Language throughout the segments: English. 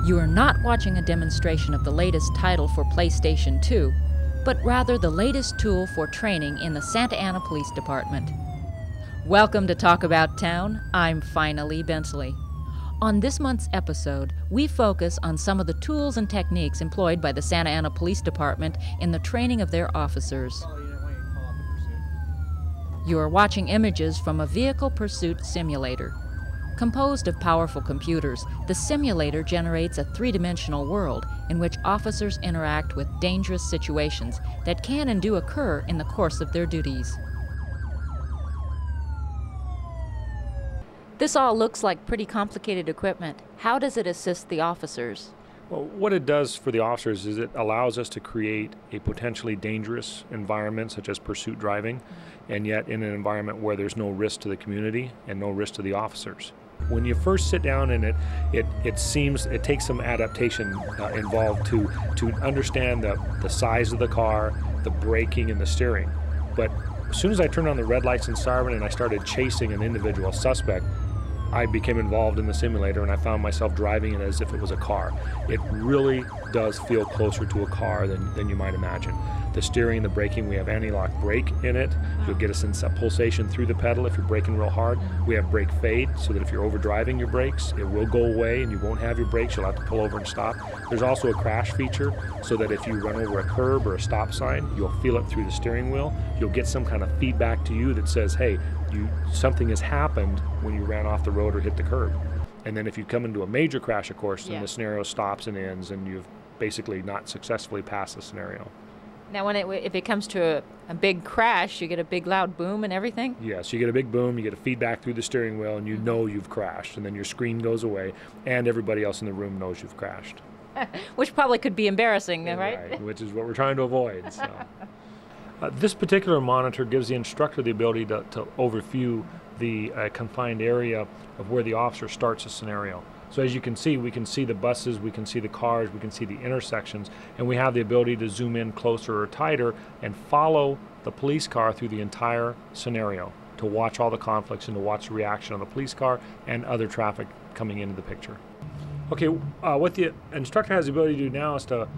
You are not watching a demonstration of the latest title for PlayStation 2, but rather the latest tool for training in the Santa Ana Police Department. Welcome to Talk About Town. I'm finally Bensley. On this month's episode, we focus on some of the tools and techniques employed by the Santa Ana Police Department in the training of their officers. You are watching images from a vehicle pursuit simulator. Composed of powerful computers, the simulator generates a three-dimensional world in which officers interact with dangerous situations that can and do occur in the course of their duties. This all looks like pretty complicated equipment. How does it assist the officers? Well, what it does for the officers is it allows us to create a potentially dangerous environment, such as pursuit driving, and yet in an environment where there's no risk to the community and no risk to the officers. When you first sit down in it takes some adaptation involved to understand the size of the car, the braking, and the steering. But as soon as I turned on the red lights and siren and I started chasing an individual suspect, I became involved in the simulator and I found myself driving it as if it was a car. It really does feel closer to a car than you might imagine. The steering and the braking, we have anti-lock brake in it. You'll get a sense of pulsation through the pedal if you're braking real hard. We have brake fade, so that if you're overdriving your brakes, it will go away and you won't have your brakes. You'll have to pull over and stop. There's also a crash feature, so that if you run over a curb or a stop sign, you'll feel it through the steering wheel. You'll get some kind of feedback to you that says, hey, something has happened when you ran off the road or hit the curb. And then if you come into a major crash, of course, then the scenario stops and ends and you've basically not successfully passed the scenario. Now, if it comes to a big crash, you get a big loud boom and everything? Yes, you get a big boom, you get a feedback through the steering wheel, and you know you've crashed, and then your screen goes away, and everybody else in the room knows you've crashed. Which probably could be embarrassing, right? Right, which is what we're trying to avoid. So. This particular monitor gives the instructor the ability to overview the confined area of where the officer starts a scenario. So as you can see, we can see the buses, we can see the cars, we can see the intersections, and we have the ability to zoom in closer or tighter and follow the police car through the entire scenario to watch all the conflicts and to watch the reaction of the police car and other traffic coming into the picture. Okay, what the instructor has the ability to do now is to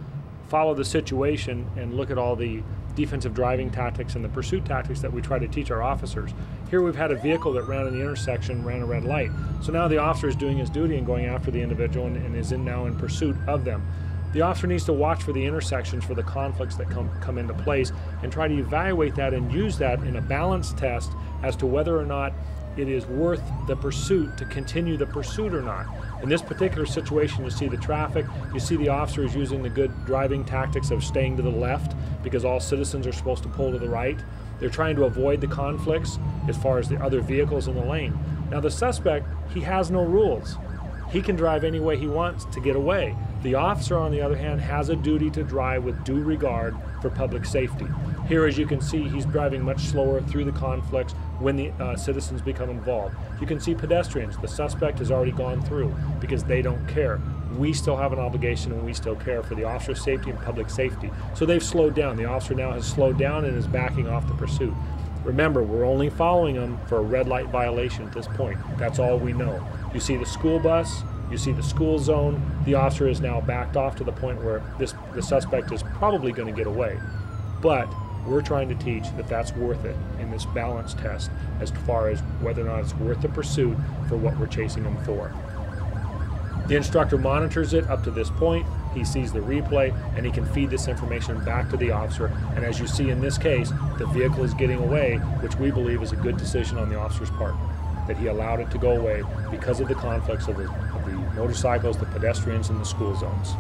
follow the situation and look at all the defensive driving tactics and the pursuit tactics that we try to teach our officers. Here we've had a vehicle that ran in the intersection, ran a red light. So now the officer is doing his duty and going after the individual and is now in pursuit of them. The officer needs to watch for the intersections, for the conflicts that come into place, and try to evaluate that and use that in a balance test as to whether or not it is worth the pursuit to continue the pursuit or not. In this particular situation, you see the traffic, you see the officer is using the good driving tactics of staying to the left because all citizens are supposed to pull to the right. They're trying to avoid the conflicts as far as the other vehicles in the lane. Now the suspect, he has no rules. He can drive any way he wants to get away. The officer, on the other hand, has a duty to drive with due regard for public safety. Here, as you can see, he's driving much slower through the conflicts when the citizens become involved. You can see pedestrians. The suspect has already gone through because they don't care. We still have an obligation and we still care for the officer's safety and public safety. So they've slowed down. The officer now has slowed down and is backing off the pursuit. Remember, we're only following them for a red light violation at this point. That's all we know. You see the school bus, you see the school zone. The officer is now backed off to the point where the suspect is probably going to get away. But we're trying to teach that that's worth it in this balance test as far as whether or not it's worth the pursuit for what we're chasing them for. The instructor monitors it up to this point. He sees the replay and he can feed this information back to the officer. And as you see in this case, the vehicle is getting away, which we believe is a good decision on the officer's part, that he allowed it to go away because of the conflicts of the motorcycles, the pedestrians, and the school zones.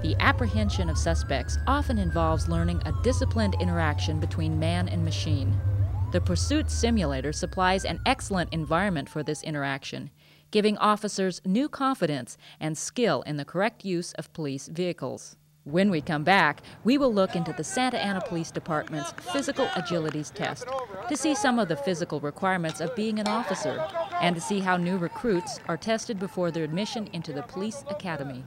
The apprehension of suspects often involves learning a disciplined interaction between man and machine. The pursuit simulator supplies an excellent environment for this interaction, giving officers new confidence and skill in the correct use of police vehicles. When we come back, we will look into the Santa Ana Police Department's Physical Agilities Test to see some of the physical requirements of being an officer and to see how new recruits are tested before their admission into the police academy.